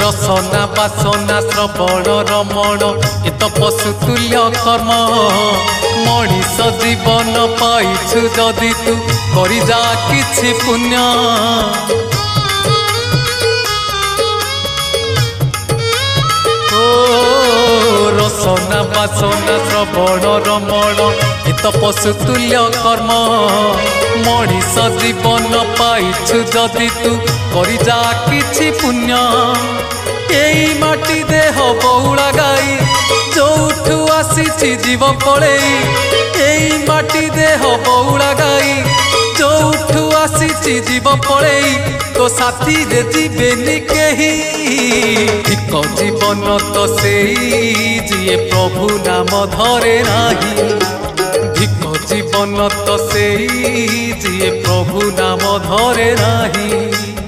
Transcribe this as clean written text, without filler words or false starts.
रसना बासना श्रवण रमण ए तो पशुतुल्य कर्म मनीष जीवन पाइछु जदि तू करि जा किछि पुण्य रसना बासना श्रवण रमण ए तो पशुतुल्य कर्म मनीष जीवन पाइछु जदि तू करि जा किछि पुण्य एई माटी देह बहुला गाई जोठू आसीछि जीव पळेई एई माटी देह बहुला गाई जोठू आसीछि जीव पळेई तो साथी रे जीवेनी केही एक जीवन तो सेई जिए प्रभु नाम धरे नाही धिक जीवन तो सेई जिए प्रभु नाम धरे नाही।